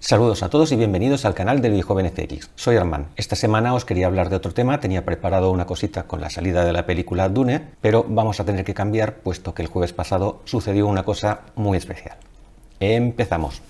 Saludos a todos y bienvenidos al canal del Viejoven FX. Soy Armand. Esta semana os quería hablar de otro tema, tenía preparado una cosita con la salida de la película Dune, pero vamos a tener que cambiar puesto que el jueves pasado sucedió una cosa muy especial. Empezamos.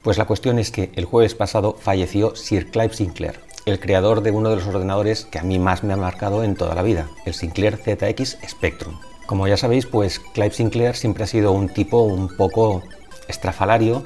Pues la cuestión es que el jueves pasado falleció Sir Clive Sinclair, el creador de uno de los ordenadores que a mí más me ha marcado en toda la vida, el Sinclair ZX Spectrum. Como ya sabéis, pues Clive Sinclair siempre ha sido un tipo un poco estrafalario,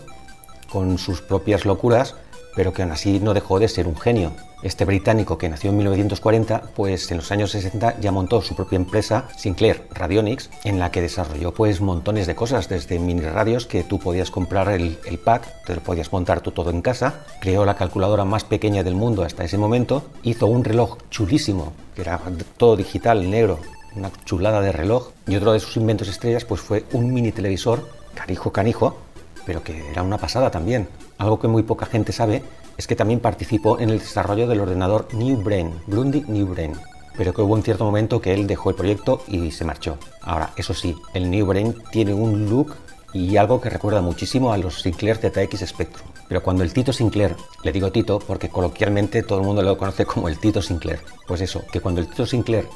con sus propias locuras, pero que aún así no dejó de ser un genio. Este británico que nació en 1940, pues en los años 60 ya montó su propia empresa, Sinclair Radionics, en la que desarrolló pues montones de cosas, desde mini radios que tú podías comprar el pack, te lo podías montar tú todo en casa, creó la calculadora más pequeña del mundo hasta ese momento, hizo un reloj chulísimo, que era todo digital, negro, una chulada de reloj, y otro de sus inventos estrellas pues fue un mini televisor, canijo, pero que era una pasada también. Algo que muy poca gente sabe es que también participó en el desarrollo del ordenador New Brain, Grundig New Brain, pero que hubo un cierto momento que él dejó el proyecto y se marchó. Ahora, eso sí, el New Brain tiene un look y algo que recuerda muchísimo a los Sinclair ZX Spectrum. Pero cuando el Tito Sinclair, le digo Tito porque coloquialmente todo el mundo lo conoce como el Tito Sinclair, pues eso, que cuando el Tito Sinclair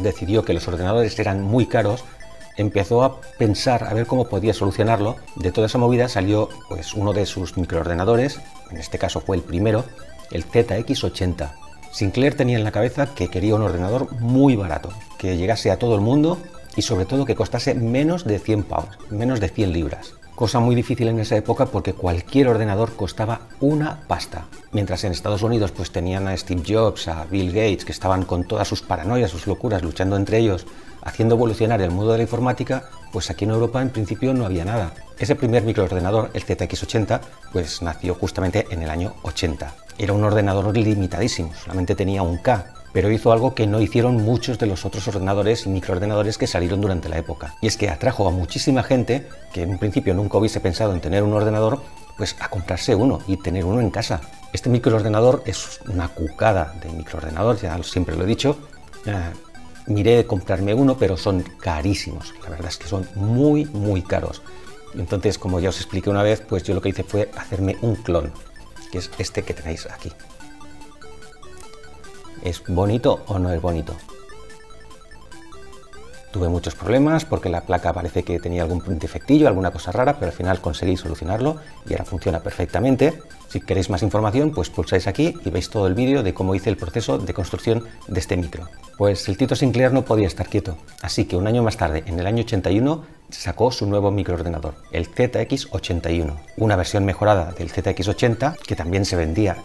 decidió que los ordenadores eran muy caros, empezó a pensar a ver cómo podía solucionarlo. De toda esa movida salió pues uno de sus microordenadores, en este caso fue el primero, el ZX80. Sinclair tenía en la cabeza que quería un ordenador muy barato, que llegase a todo el mundo y sobre todo que costase menos de 100 pounds, menos de 100 libras. Cosa muy difícil en esa época porque cualquier ordenador costaba una pasta. Mientras en Estados Unidos pues tenían a Steve Jobs, a Bill Gates, que estaban con todas sus paranoias, sus locuras, luchando entre ellos, haciendo evolucionar el mundo de la informática, pues aquí en Europa en principio no había nada. Ese primer microordenador, el ZX80, pues nació justamente en el año 80. Era un ordenador limitadísimo, solamente tenía un K, pero hizo algo que no hicieron muchos de los otros ordenadores y microordenadores que salieron durante la época. Y es que atrajo a muchísima gente que en principio nunca hubiese pensado en tener un ordenador, pues a comprarse uno y tener uno en casa. Este microordenador es una cucada de microordenador, ya siempre lo he dicho. Miré comprarme uno, pero son carísimos. La verdad es que son muy caros. Entonces, como ya os expliqué una vez, pues yo lo que hice fue hacerme un clon, que es este que tenéis aquí. ¿Es bonito o no es bonito? Tuve muchos problemas porque la placa parece que tenía algún defectillo, alguna cosa rara, pero al final conseguí solucionarlo y ahora funciona perfectamente. Si queréis más información, pues pulsáis aquí y veis todo el vídeo de cómo hice el proceso de construcción de este micro. Pues el Tito Sinclair no podía estar quieto, así que un año más tarde, en el año 81, sacó su nuevo microordenador, el ZX81, una versión mejorada del ZX80 que también se vendía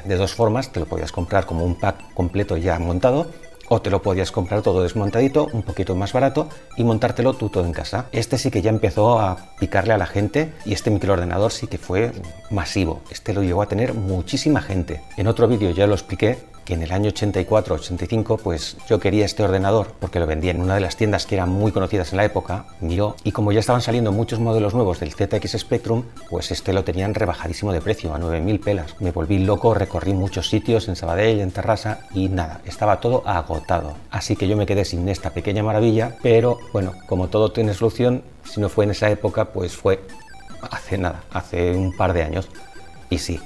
de dos formas. Te lo podías comprar como un pack completo ya montado, o te lo podías comprar todo desmontadito, un poquito más barato, y montártelo tú todo en casa. Este sí que ya empezó a picarle a la gente y este microordenador sí que fue masivo. Este lo llegó a tener muchísima gente. En otro vídeo ya lo expliqué, que en el año 84-85 pues yo quería este ordenador porque lo vendía en una de las tiendas que eran muy conocidas en la época, Miró, y como ya estaban saliendo muchos modelos nuevos del ZX Spectrum, pues este lo tenían rebajadísimo de precio, a 9.000 pelas. Me volví loco, recorrí muchos sitios en Sabadell, en Terrassa, y nada, estaba todo agotado. Así que yo me quedé sin esta pequeña maravilla, pero bueno, como todo tiene solución, si no fue en esa época, pues fue hace un par de años. Y sí,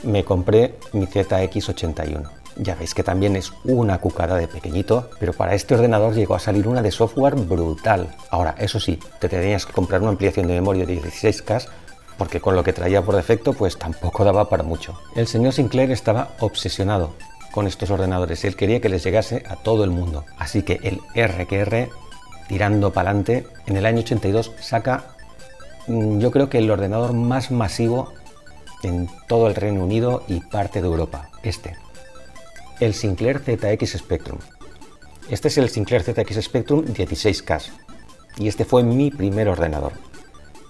me compré mi ZX81. Ya veis que también es una cucada de pequeñito, pero para este ordenador llegó a salir una de software brutal. Ahora, eso sí, te tenías que comprar una ampliación de memoria de 16K, porque con lo que traía por defecto, pues tampoco daba para mucho. El señor Sinclair estaba obsesionado con estos ordenadores, él quería que les llegase a todo el mundo. Así que el R, tirando para adelante, en el año 82 saca, yo creo que el ordenador más masivo en todo el Reino Unido y parte de Europa, el Sinclair ZX Spectrum. Este es el Sinclair ZX Spectrum 16K y este fue mi primer ordenador.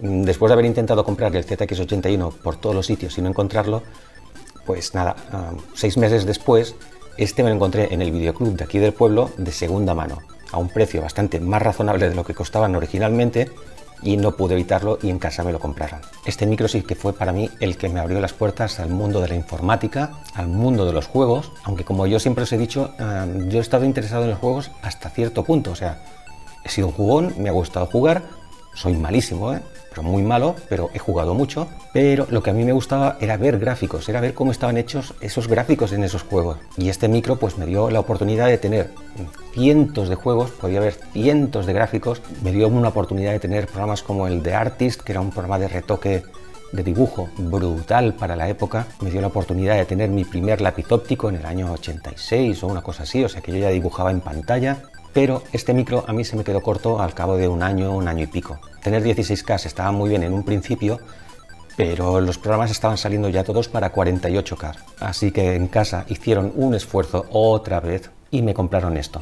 Después de haber intentado comprar el ZX81 por todos los sitios y no encontrarlo, pues nada, 6 meses después, este me lo encontré en el videoclub de aquí del pueblo de segunda mano, a un precio bastante más razonable de lo que costaban originalmente, y no pude evitarlo y en casa me lo compraron. Este micro sí que fue para mí el que me abrió las puertas al mundo de la informática, al mundo de los juegos, aunque como yo siempre os he dicho, yo he estado interesado en los juegos hasta cierto punto, o sea, he sido un jugón, me ha gustado jugar, soy malísimo, pero muy malo, pero he jugado mucho, pero lo que a mí me gustaba era ver gráficos, era ver cómo estaban hechos esos gráficos en esos juegos. Y este micro pues me dio la oportunidad de tener cientos de juegos, podía ver cientos de gráficos, me dio una oportunidad de tener programas como el de Artist, que era un programa de retoque de dibujo brutal para la época, me dio la oportunidad de tener mi primer lápiz óptico en el año 86 o una cosa así, o sea que yo ya dibujaba en pantalla. Pero este micro a mí se me quedó corto al cabo de un año y pico. Tener 16K estaba muy bien en un principio, pero los programas estaban saliendo ya todos para 48K. Así que en casa hicieron un esfuerzo otra vez y me compraron esto.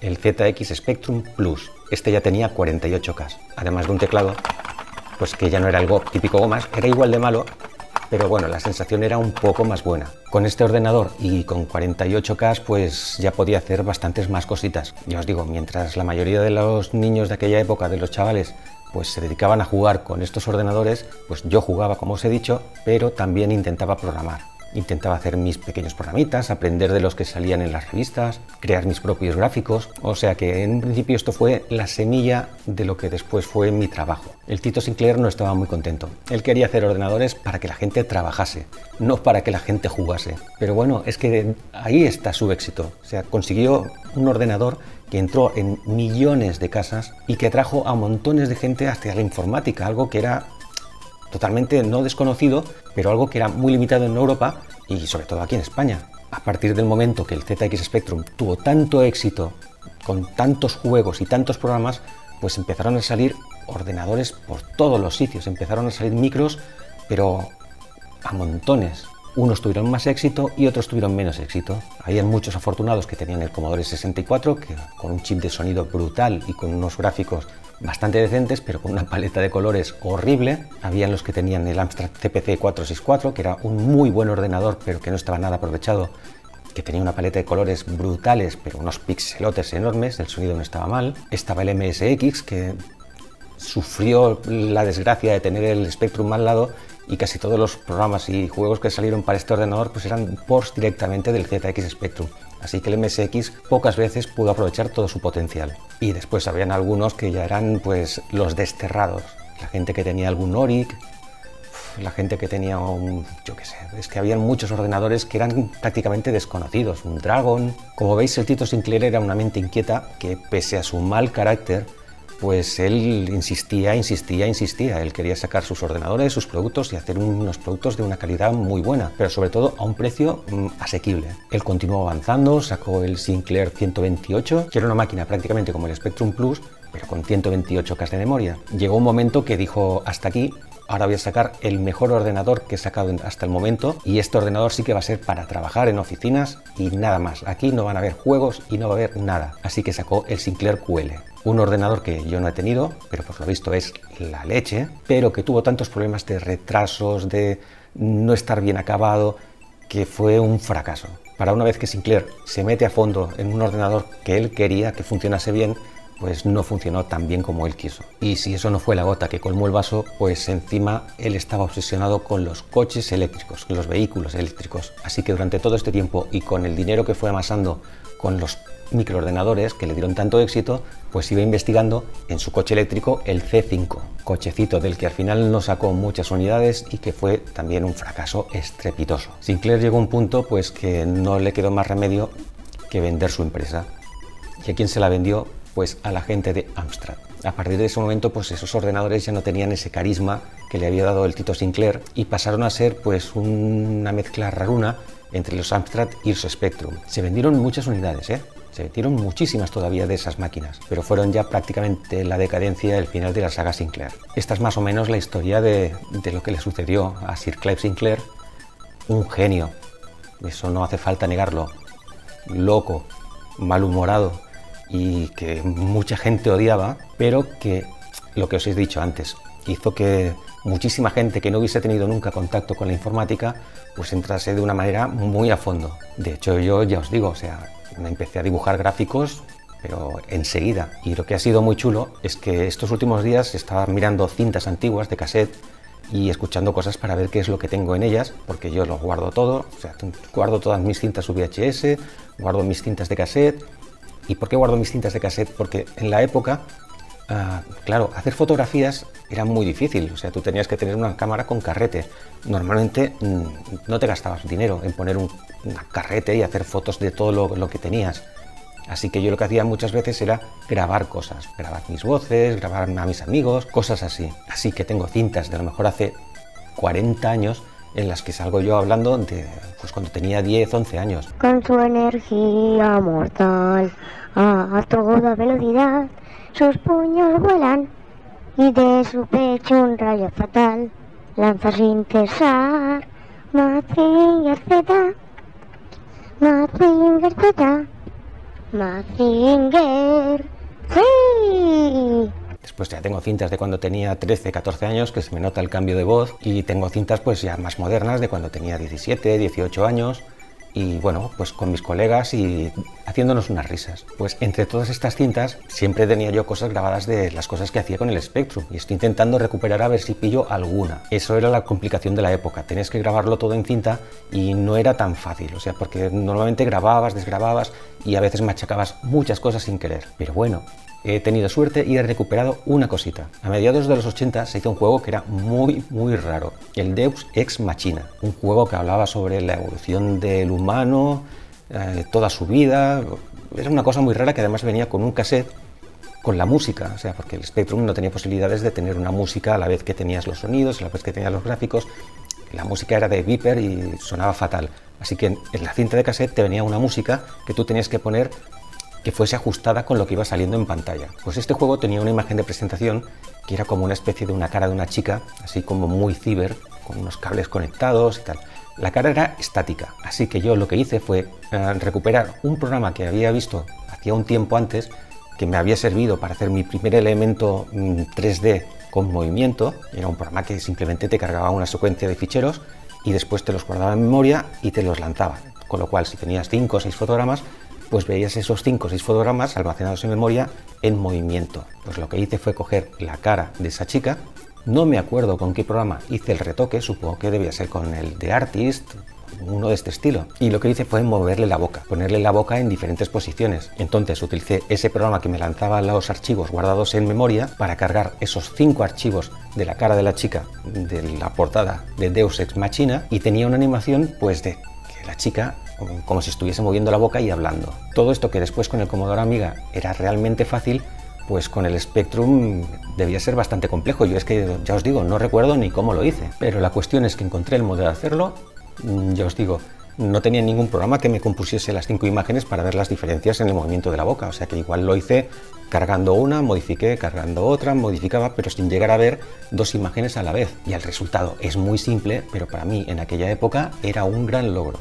El ZX Spectrum Plus. Este ya tenía 48K. Además de un teclado, pues que ya no era algo típico gomas, era igual de malo, pero bueno, la sensación era un poco más buena. Con este ordenador y con 48K pues ya podía hacer bastantes más cositas. Ya os digo, mientras la mayoría de los niños de aquella época, de los chavales, pues se dedicaban a jugar con estos ordenadores, pues yo jugaba, como os he dicho, pero también intentaba programar. Intentaba hacer mis pequeños programitas, aprender de los que salían en las revistas, crear mis propios gráficos, o sea que en un principio esto fue la semilla de lo que después fue mi trabajo. El Tito Sinclair no estaba muy contento, él quería hacer ordenadores para que la gente trabajase, no para que la gente jugase. Pero bueno, es que ahí está su éxito, o sea, consiguió un ordenador que entró en millones de casas y que trajo a montones de gente hacia la informática, algo que era totalmente no desconocido, pero algo que era muy limitado en Europa y sobre todo aquí en España. A partir del momento que el ZX Spectrum tuvo tanto éxito, con tantos juegos y tantos programas, pues empezaron a salir ordenadores por todos los sitios, empezaron a salir micros, pero a montones. Unos tuvieron más éxito y otros tuvieron menos éxito. Había muchos afortunados que tenían el Commodore 64, que con un chip de sonido brutal y con unos gráficos bastante decentes, pero con una paleta de colores horrible. Habían los que tenían el Amstrad CPC 464, que era un muy buen ordenador, pero que no estaba nada aprovechado, que tenía una paleta de colores brutales, pero unos pixelotes enormes, el sonido no estaba mal. Estaba el MSX, que sufrió la desgracia de tener el Spectrum al lado, y casi todos los programas y juegos que salieron para este ordenador pues eran ports directamente del ZX Spectrum. Así que el MSX pocas veces pudo aprovechar todo su potencial. Y después habían algunos que ya eran pues los desterrados. La gente que tenía algún Oric, la gente que tenía un, yo qué sé, es que habían muchos ordenadores que eran prácticamente desconocidos. Un Dragon. Como veis, el Tito Sinclair era una mente inquieta que, pese a su mal carácter, pues él insistía. Él quería sacar sus ordenadores, sus productos y hacer unos productos de una calidad muy buena, pero sobre todo a un precio asequible. Él continuó avanzando, sacó el Sinclair 128, que era una máquina prácticamente como el Spectrum Plus, pero con 128K de memoria. Llegó un momento que dijo, hasta aquí, ahora voy a sacar el mejor ordenador que he sacado hasta el momento, y este ordenador sí que va a ser para trabajar en oficinas y nada más. Aquí no van a haber juegos y no va a haber nada. Así que sacó el Sinclair QL. Un ordenador que yo no he tenido, pero por lo visto es la leche, pero que tuvo tantos problemas de retrasos, de no estar bien acabado, que fue un fracaso. Para una vez que Sinclair se mete a fondo en un ordenador que él quería que funcionase bien, pues no funcionó tan bien como él quiso. Y si eso no fue la gota que colmó el vaso, pues encima él estaba obsesionado con los coches eléctricos, los vehículos eléctricos. Así que durante todo este tiempo y con el dinero que fue amasando con los microordenadores que le dieron tanto éxito, pues iba investigando en su coche eléctrico el C5, cochecito del que al final no sacó muchas unidades y que fue también un fracaso estrepitoso. Sinclair llegó a un punto pues que no le quedó más remedio que vender su empresa. ¿Y a quién se la vendió? Pues a la gente de Amstrad. A partir de ese momento, pues esos ordenadores ya no tenían ese carisma que le había dado el Tito Sinclair y pasaron a ser pues una mezcla raruna entre los Amstrad y los Spectrum. Se vendieron muchas unidades, se vendieron muchísimas todavía de esas máquinas, pero fueron ya prácticamente la decadencia, el final de la saga Sinclair. Esta es más o menos la historia de lo que le sucedió a Sir Clive Sinclair, un genio, eso no hace falta negarlo, loco, malhumorado, y que mucha gente odiaba, pero que, lo que os he dicho antes, hizo que muchísima gente que no hubiese tenido nunca contacto con la informática, pues entrase de una manera muy a fondo. De hecho, yo ya os digo, o sea, me empecé a dibujar gráficos pero enseguida. Y lo que ha sido muy chulo es que estos últimos días estaba mirando cintas antiguas de cassette y escuchando cosas para ver qué es lo que tengo en ellas, porque yo lo guardo todo, o sea, guardo todas mis cintas VHS, guardo mis cintas de cassette. ¿Y por qué guardo mis cintas de cassette? Porque en la época, claro, hacer fotografías era muy difícil, o sea, tú tenías que tener una cámara con carrete. Normalmente no te gastabas dinero en poner una carrete y hacer fotos de todo lo que tenías. Así que yo lo que hacía muchas veces era grabar cosas, grabar mis voces, grabar a mis amigos, cosas así. Así que tengo cintas de a lo mejor hace 40 años en las que salgo yo hablando de pues cuando tenía 10, 11 años. Con su energía mortal, a toda velocidad, sus puños vuelan y de su pecho un rayo fatal lanza sin cesar. Mazinger Z, Mazinger Z, Mazinger, sí. Después ya tengo cintas de cuando tenía 13, 14 años, que se me nota el cambio de voz, y tengo cintas pues ya más modernas de cuando tenía 17, 18 años, y bueno, pues con mis colegas y haciéndonos unas risas. Pues entre todas estas cintas siempre tenía yo cosas grabadas de las cosas que hacía con el Spectrum, y estoy intentando recuperar a ver si pillo alguna. Eso era la complicación de la época, tenías que grabarlo todo en cinta y no era tan fácil, o sea, porque normalmente grababas, desgrababas y a veces machacabas muchas cosas sin querer. Pero bueno, he tenido suerte y he recuperado una cosita. A mediados de los 80 se hizo un juego que era muy raro, el Deus Ex Machina, un juego que hablaba sobre la evolución del humano, toda su vida. Era una cosa muy rara que además venía con un cassette con la música, o sea, porque el Spectrum no tenía posibilidades de tener una música a la vez que tenías los sonidos, a la vez que tenías los gráficos. La música era de Viper y sonaba fatal, así que en la cinta de cassette te venía una música que tú tenías que poner que fuese ajustada con lo que iba saliendo en pantalla. Pues este juego tenía una imagen de presentación que era como una especie de una cara de una chica, así como muy ciber, con unos cables conectados y tal. La cara era estática, así que yo lo que hice fue recuperar un programa que había visto hacía un tiempo antes, que me había servido para hacer mi primer elemento 3D con movimiento. Era un programa que simplemente te cargaba una secuencia de ficheros y después te los guardaba en memoria y te los lanzaba. Con lo cual, si tenías 5 o 6 fotogramas, pues veías esos 5 o 6 fotogramas almacenados en memoria en movimiento. Pues lo que hice fue coger la cara de esa chica, no me acuerdo con qué programa hice el retoque, supongo que debía ser con el de Artist, uno de este estilo, y lo que hice fue moverle la boca, ponerle la boca en diferentes posiciones. Entonces utilicé ese programa que me lanzaba los archivos guardados en memoria para cargar esos 5 archivos de la cara de la chica de la portada de Deus Ex Machina, y tenía una animación pues de que la chica como si estuviese moviendo la boca y hablando. Todo esto que después con el Commodore Amiga era realmente fácil, pues con el Spectrum debía ser bastante complejo. Yo es que, ya os digo, no recuerdo ni cómo lo hice, pero la cuestión es que encontré el modo de hacerlo. Ya os digo, no tenía ningún programa que me compusiese las 5 imágenes para ver las diferencias en el movimiento de la boca, o sea que igual lo hice cargando una, modifiqué, cargando otra, modificaba, pero sin llegar a ver 2 imágenes a la vez. Y el resultado es muy simple, pero para mí en aquella época era un gran logro.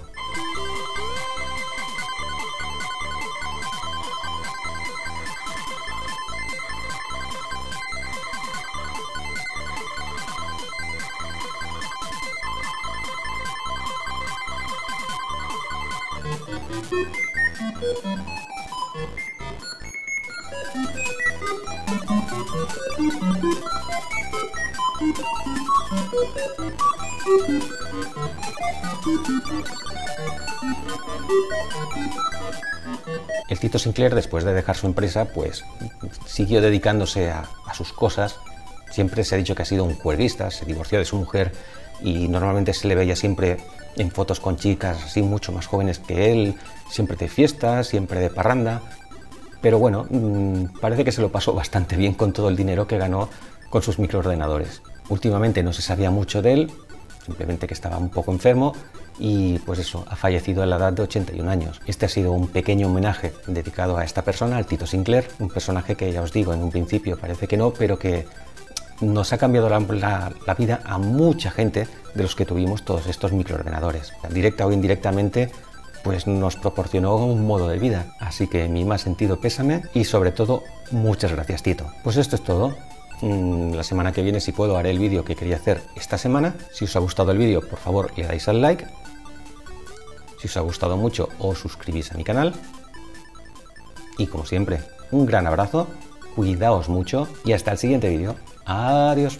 El Tito Sinclair, después de dejar su empresa, pues siguió dedicándose a sus cosas. Siempre se ha dicho que ha sido un juerguista, se divorció de su mujer y normalmente se le veía siempre en fotos con chicas así mucho más jóvenes que él, siempre de fiesta, siempre de parranda. Pero bueno, parece que se lo pasó bastante bien con todo el dinero que ganó con sus microordenadores. Últimamente no se sabía mucho de él, simplemente que estaba un poco enfermo y pues eso, ha fallecido a la edad de 81 años. Este ha sido un pequeño homenaje dedicado a esta persona, al Tito Sinclair, un personaje que ya os digo, en un principio parece que no, pero que nos ha cambiado la vida a mucha gente de los que tuvimos todos estos microordenadores. Directa o indirectamente, pues nos proporcionó un modo de vida. Así que mi más sentido pésame y sobre todo, muchas gracias, Tito. Pues esto es todo. La semana que viene, si puedo, haré el vídeo que quería hacer esta semana. Si os ha gustado el vídeo, por favor, le dais al like. Si os ha gustado mucho, os suscribís a mi canal. Y como siempre, un gran abrazo, cuidaos mucho y hasta el siguiente vídeo. Adiós.